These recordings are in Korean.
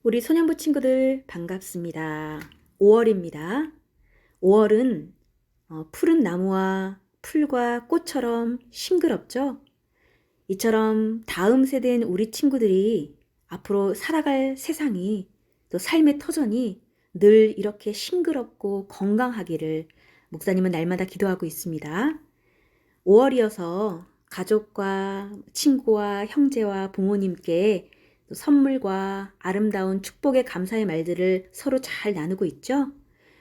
우리 소년부 친구들 반갑습니다. 5월입니다. 5월은 푸른 나무와 풀과 꽃처럼 싱그럽죠? 이처럼 다음 세대인 우리 친구들이 앞으로 살아갈 세상이 또 삶의 터전이 늘 이렇게 싱그럽고 건강하기를 목사님은 날마다 기도하고 있습니다. 5월이어서 가족과 친구와 형제와 부모님께 또 선물과 아름다운 축복의 감사의 말들을 서로 잘 나누고 있죠.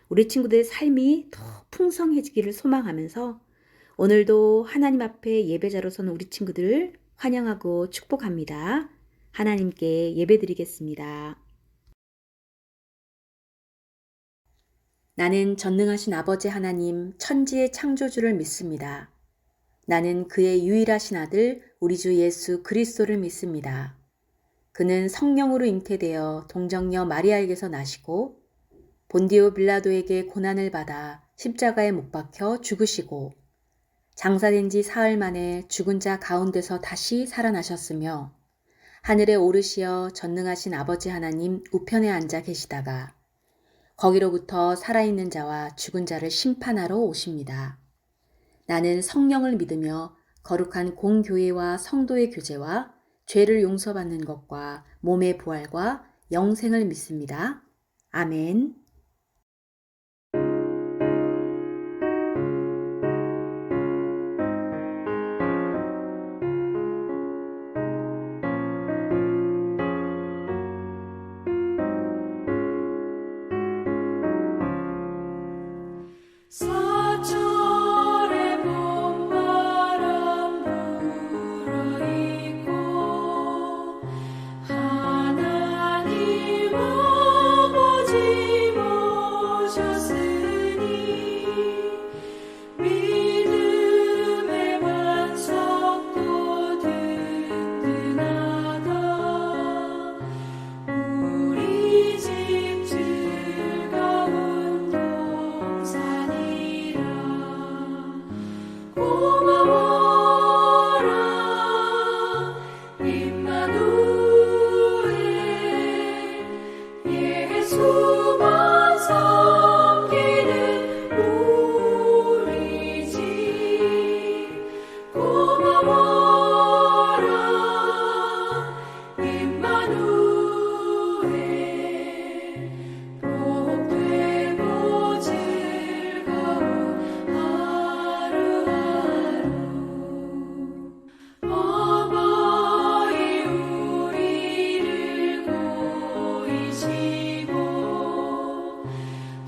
우리 친구들의 삶이 더 풍성해지기를 소망하면서 오늘도 하나님 앞에 예배자로 서는 우리 친구들을 환영하고 축복합니다. 하나님께 예배드리겠습니다. 나는 전능하신 아버지 하나님 천지의 창조주를 믿습니다. 나는 그의 유일하신 아들 우리 주 예수 그리스도를 믿습니다. 그는 성령으로 잉태되어 동정녀 마리아에게서 나시고 본디오 빌라도에게 고난을 받아 십자가에 못 박혀 죽으시고 장사된 지 사흘 만에 죽은 자 가운데서 다시 살아나셨으며 하늘에 오르시어 전능하신 아버지 하나님 우편에 앉아 계시다가 거기로부터 살아있는 자와 죽은 자를 심판하러 오십니다. 나는 성령을 믿으며 거룩한 공교회와 성도의 교제와 죄를 용서받는 것과 몸의 부활과 영생을 믿습니다. 아멘. 사철의 봄바람 불어있고 하나님 아버지 모셨으니 믿음의 반석도 든든하다. 우리 집 즐거운 동산이라. 고마워라 임마누엘. 예수만 섬기는 우리 집. 고마워라 임마누엘. 복되고 즐거운 하루하루. 어버이 우리를 보이시고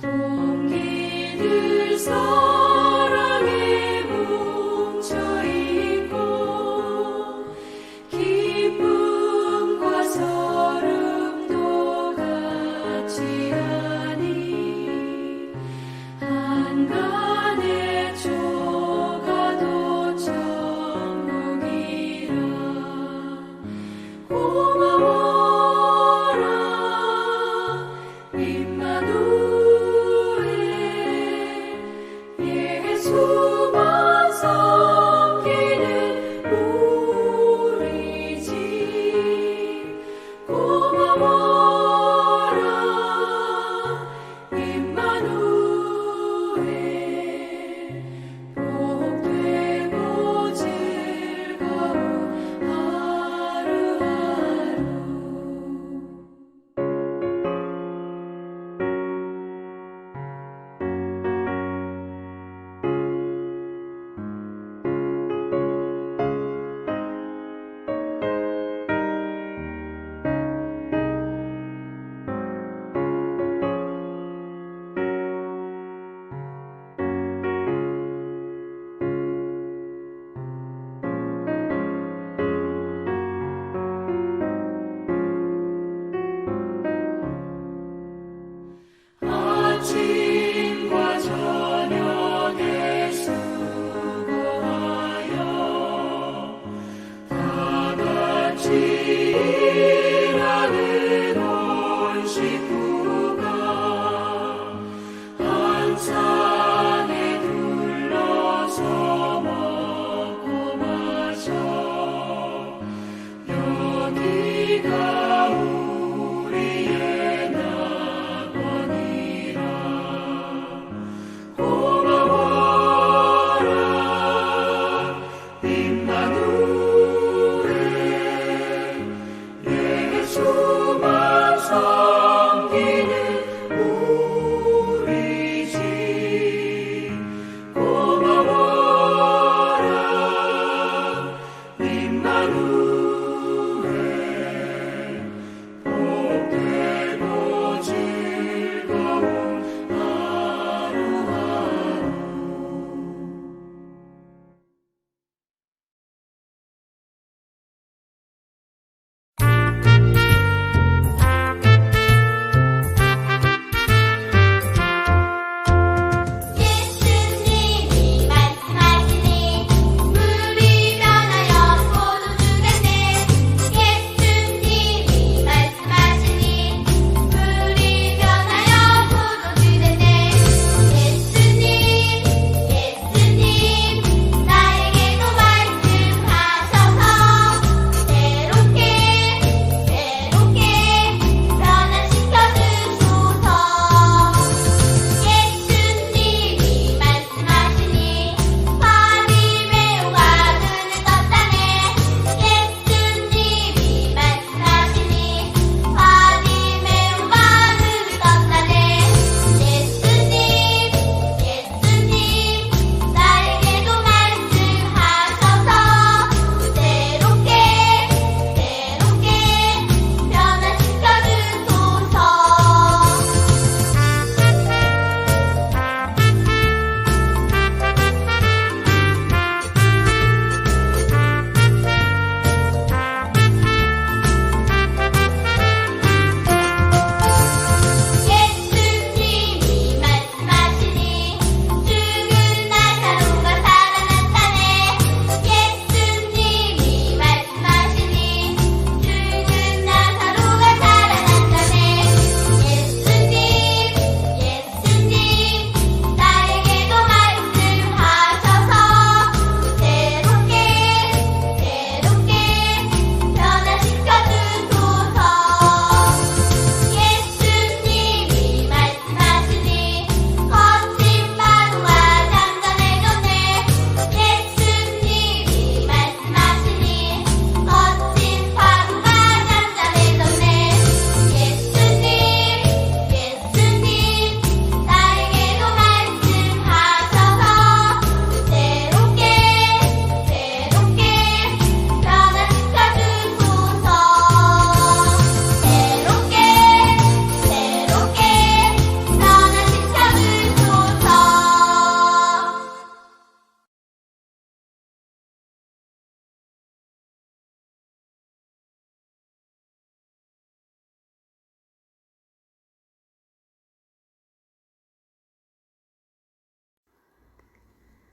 동기들 사랑에 뭉쳐있고 기쁨과 서름도 같이 하니 한간의 조가도 천국이라. 고마워라 임마누엘. 예수만 섬기는 우리 집. 고마워라 임마누엘. 복되고 즐거운 하루하루.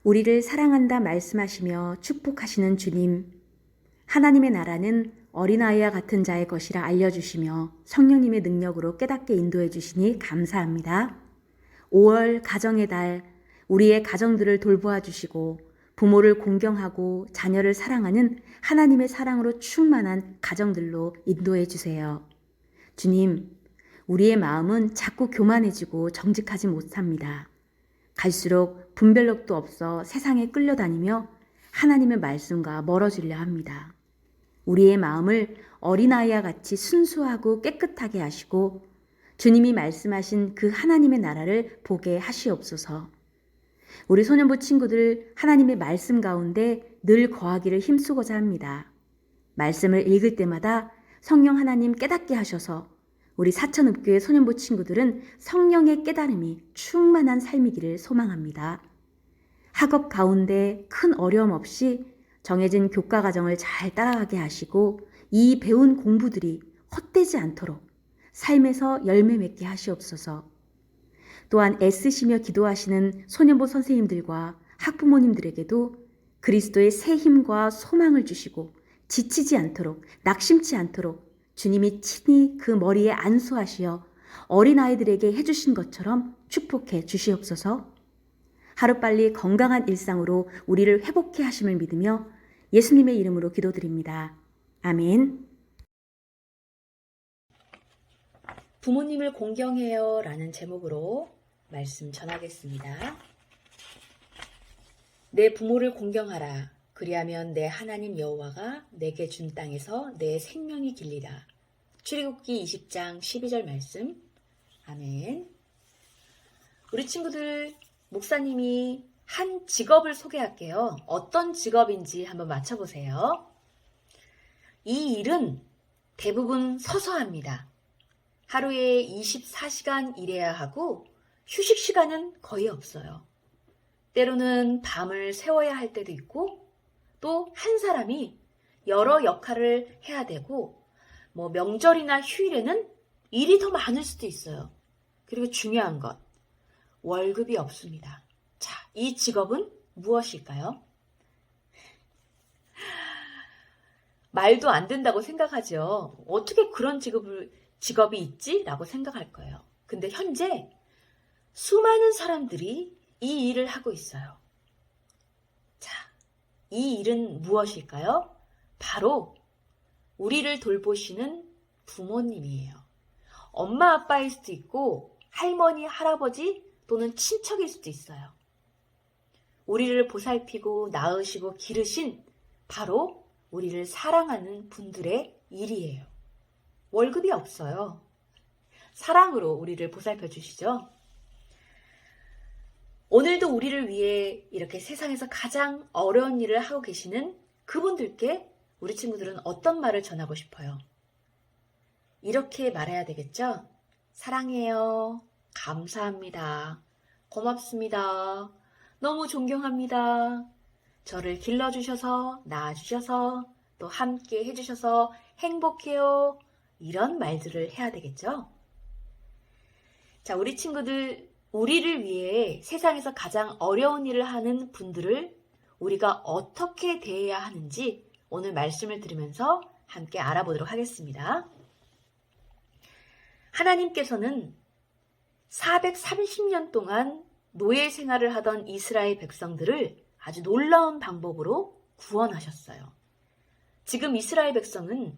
우리를 사랑한다 말씀하시며 축복하시는 주님, 하나님의 나라는 어린아이와 같은 자의 것이라 알려주시며 성령님의 능력으로 깨닫게 인도해 주시니 감사합니다. 5월 가정의 달, 우리의 가정들을 돌보아 주시고 부모를 공경하고 자녀를 사랑하는 하나님의 사랑으로 충만한 가정들로 인도해 주세요. 주님, 우리의 마음은 자꾸 교만해지고 정직하지 못합니다. 갈수록 분별력도 없어 세상에 끌려다니며 하나님의 말씀과 멀어지려 합니다. 우리의 마음을 어린아이와 같이 순수하고 깨끗하게 하시고 주님이 말씀하신 그 하나님의 나라를 보게 하시옵소서. 우리 소년부 친구들 하나님의 말씀 가운데 늘 거하기를 힘쓰고자 합니다. 말씀을 읽을 때마다 성령 하나님 깨닫게 하셔서 우리 사천읍교회 소년부 친구들은 성령의 깨달음이 충만한 삶이기를 소망합니다. 학업 가운데 큰 어려움 없이 정해진 교과 과정을 잘 따라가게 하시고 이 배운 공부들이 헛되지 않도록 삶에서 열매 맺게 하시옵소서. 또한 애쓰시며 기도하시는 소년부 선생님들과 학부모님들에게도 그리스도의 새 힘과 소망을 주시고 지치지 않도록 낙심치 않도록 주님이 친히 그 머리에 안수하시어 어린아이들에게 해주신 것처럼 축복해 주시옵소서. 하루빨리 건강한 일상으로 우리를 회복해 하심을 믿으며 예수님의 이름으로 기도드립니다. 아멘. 부모님을 공경해요 라는 제목으로 말씀 전하겠습니다. 내 부모를 공경하라. 그리하면 내 하나님 여호와가 내게 준 땅에서 내 생명이 길리라. 출애굽기 20장 12절 말씀. 아멘. 우리 친구들, 목사님이 한 직업을 소개할게요. 어떤 직업인지 한번 맞춰보세요. 이 일은 대부분 서서 합니다. 하루에 24시간 일해야 하고 휴식 시간은 거의 없어요. 때로는 밤을 새워야 할 때도 있고 또 한 사람이 여러 역할을 해야 되고 명절이나 휴일에는 일이 더 많을 수도 있어요. 그리고 중요한 것, 월급이 없습니다. 자, 이 직업은 무엇일까요? 말도 안 된다고 생각하죠. 어떻게 그런 직업이 있지? 라고 생각할 거예요. 근데 현재 수많은 사람들이 이 일을 하고 있어요. 자, 이 일은 무엇일까요? 바로 우리를 돌보시는 부모님이에요. 엄마 아빠일 수도 있고 할머니, 할아버지 또는 친척일 수도 있어요. 우리를 보살피고 낳으시고 기르신 바로 우리를 사랑하는 분들의 일이에요. 월급이 없어요. 사랑으로 우리를 보살펴 주시죠. 오늘도 우리를 위해 이렇게 세상에서 가장 어려운 일을 하고 계시는 그분들께 우리 친구들은 어떤 말을 전하고 싶어요? 이렇게 말해야 되겠죠? 사랑해요. 감사합니다. 고맙습니다. 너무 존경합니다. 저를 길러주셔서, 낳아주셔서, 또 함께 해주셔서 행복해요. 이런 말들을 해야 되겠죠? 자, 우리 친구들, 우리를 위해 세상에서 가장 어려운 일을 하는 분들을 우리가 어떻게 대해야 하는지 오늘 말씀을 들으면서 함께 알아보도록 하겠습니다. 하나님께서는 430년 동안 노예 생활을 하던 이스라엘 백성들을 아주 놀라운 방법으로 구원하셨어요. 지금 이스라엘 백성은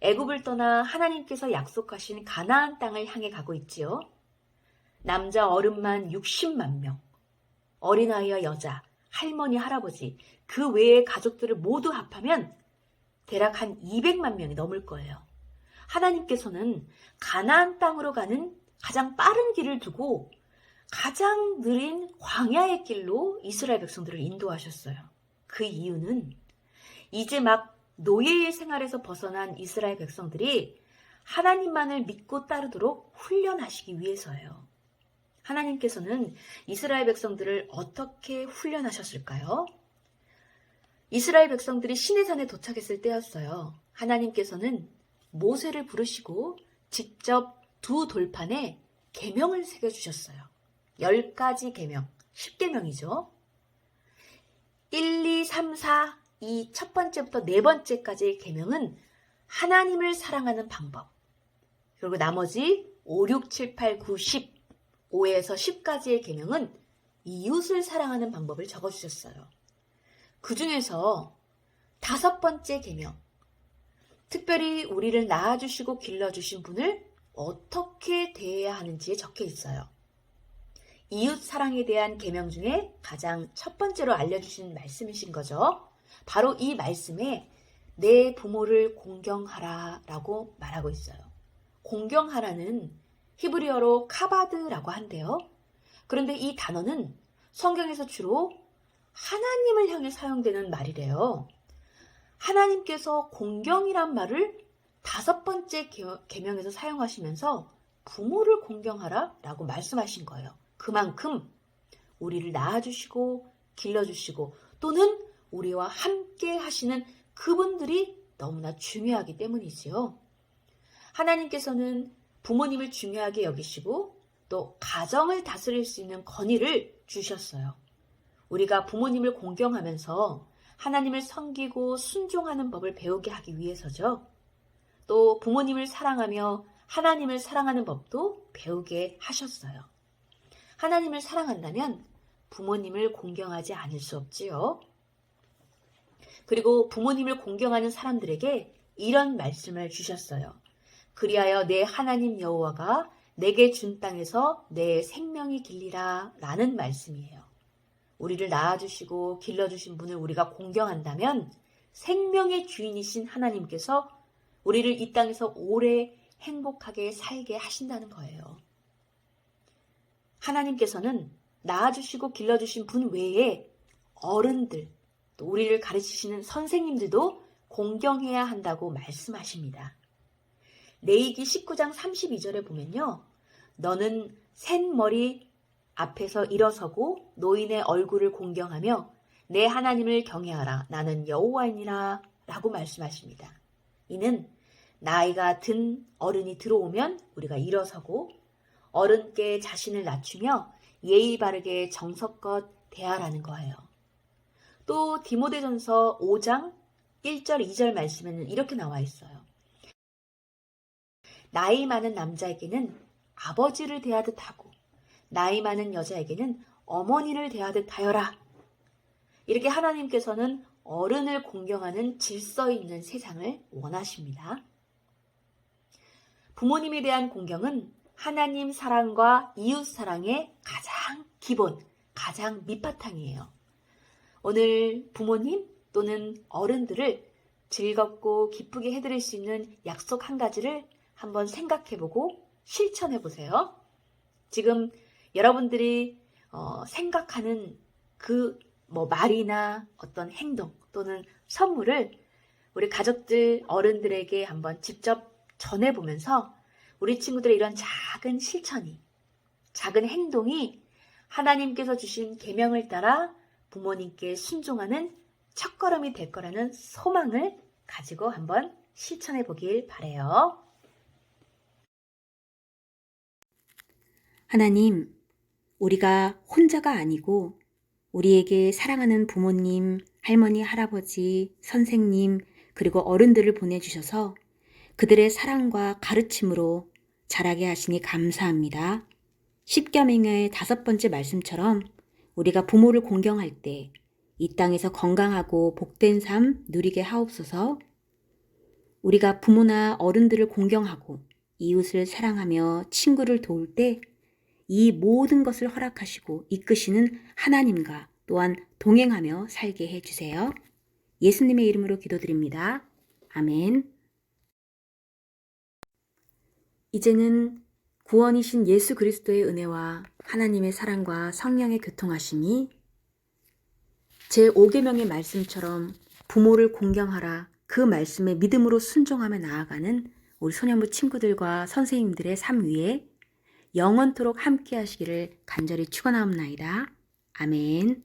애굽을 떠나 하나님께서 약속하신 가나안 땅을 향해 가고 있지요. 남자 어른만 60만 명, 어린아이와 여자, 할머니, 할아버지, 그 외의 가족들을 모두 합하면 대략 한 200만 명이 넘을 거예요. 하나님께서는 가나안 땅으로 가는 가장 빠른 길을 두고 가장 느린 광야의 길로 이스라엘 백성들을 인도하셨어요. 그 이유는 이제 막 노예의 생활에서 벗어난 이스라엘 백성들이 하나님만을 믿고 따르도록 훈련하시기 위해서예요. 하나님께서는 이스라엘 백성들을 어떻게 훈련하셨을까요? 이스라엘 백성들이 시내산에 도착했을 때였어요. 하나님께서는 모세를 부르시고 직접 두 돌판에 계명을 새겨주셨어요. 10가지 계명, 10계명이죠. 1, 2, 3, 4, 이 첫 번째부터 네 번째까지의 계명은 하나님을 사랑하는 방법. 그리고 나머지 5, 6, 7, 8, 9, 10, 5에서 10까지의 계명은 이웃을 사랑하는 방법을 적어주셨어요. 그 중에서 다섯 번째 계명, 특별히 우리를 낳아주시고 길러주신 분을 어떻게 대해야 하는지에 적혀 있어요. 이웃 사랑에 대한 계명 중에 가장 첫 번째로 알려주신 말씀이신 거죠. 바로 이 말씀에 내 부모를 공경하라 라고 말하고 있어요. 공경하라는 히브리어로 카바드라고 한대요. 그런데 이 단어는 성경에서 주로 하나님을 향해 사용되는 말이래요. 하나님께서 공경이란 말을 다섯 번째 계명에서 사용하시면서 부모를 공경하라 라고 말씀하신 거예요. 그만큼 우리를 낳아주시고 길러주시고 또는 우리와 함께 하시는 그분들이 너무나 중요하기 때문이지요. 하나님께서는 부모님을 중요하게 여기시고 또 가정을 다스릴 수 있는 권위를 주셨어요. 우리가 부모님을 공경하면서 하나님을 섬기고 순종하는 법을 배우게 하기 위해서죠. 또 부모님을 사랑하며 하나님을 사랑하는 법도 배우게 하셨어요. 하나님을 사랑한다면 부모님을 공경하지 않을 수 없지요. 그리고 부모님을 공경하는 사람들에게 이런 말씀을 주셨어요. 그리하여 내 하나님 여호와가 내게 준 땅에서 내 생명이 길리라 라는 말씀이에요. 우리를 낳아주시고 길러주신 분을 우리가 공경한다면 생명의 주인이신 하나님께서 우리를 이 땅에서 오래 행복하게 살게 하신다는 거예요. 하나님께서는 낳아주시고 길러주신 분 외에 어른들, 또 우리를 가르치시는 선생님들도 공경해야 한다고 말씀하십니다. 레위기 19장 32절에 보면요. 너는 샌머리 앞에서 일어서고 노인의 얼굴을 공경하며 내 하나님을 경외하라. 나는 여호와이니라 라고 말씀하십니다. 이는 나이가 든 어른이 들어오면 우리가 일어서고 어른께 자신을 낮추며 예의 바르게 정성껏 대하라는 거예요. 또 디모데전서 5장 1절 2절 말씀에는 이렇게 나와 있어요. 나이 많은 남자에게는 아버지를 대하듯 하고 나이 많은 여자에게는 어머니를 대하듯 하여라. 이렇게 하나님께서는 어른을 공경하는 질서 있는 세상을 원하십니다. 부모님에 대한 공경은 하나님 사랑과 이웃 사랑의 가장 기본, 가장 밑바탕이에요. 오늘 부모님 또는 어른들을 즐겁고 기쁘게 해드릴 수 있는 약속 한 가지를 한번 생각해보고 실천해보세요. 지금 여러분들이 생각하는 그 말이나 어떤 행동 또는 선물을 우리 가족들, 어른들에게 한번 직접 전해보면서 우리 친구들의 이런 작은 실천이, 작은 행동이 하나님께서 주신 계명을 따라 부모님께 순종하는 첫걸음이 될 거라는 소망을 가지고 한번 실천해 보길 바라요. 하나님, 우리가 혼자가 아니고 우리에게 사랑하는 부모님, 할머니, 할아버지, 선생님, 그리고 어른들을 보내주셔서 그들의 사랑과 가르침으로 자라게 하시니 감사합니다. 십계명의 다섯 번째 말씀처럼 우리가 부모를 공경할 때 이 땅에서 건강하고 복된 삶 누리게 하옵소서. 우리가 부모나 어른들을 공경하고 이웃을 사랑하며 친구를 도울 때 이 모든 것을 허락하시고 이끄시는 하나님과 또한 동행하며 살게 해주세요. 예수님의 이름으로 기도드립니다. 아멘. 이제는 구원이신 예수 그리스도의 은혜와 하나님의 사랑과 성령의 교통하심이 제5계명의 말씀처럼 부모를 공경하라 그 말씀에 믿음으로 순종하며 나아가는 우리 소년부 친구들과 선생님들의 삶 위에 영원토록 함께 하시기를 간절히 축원하옵나이다. 아멘.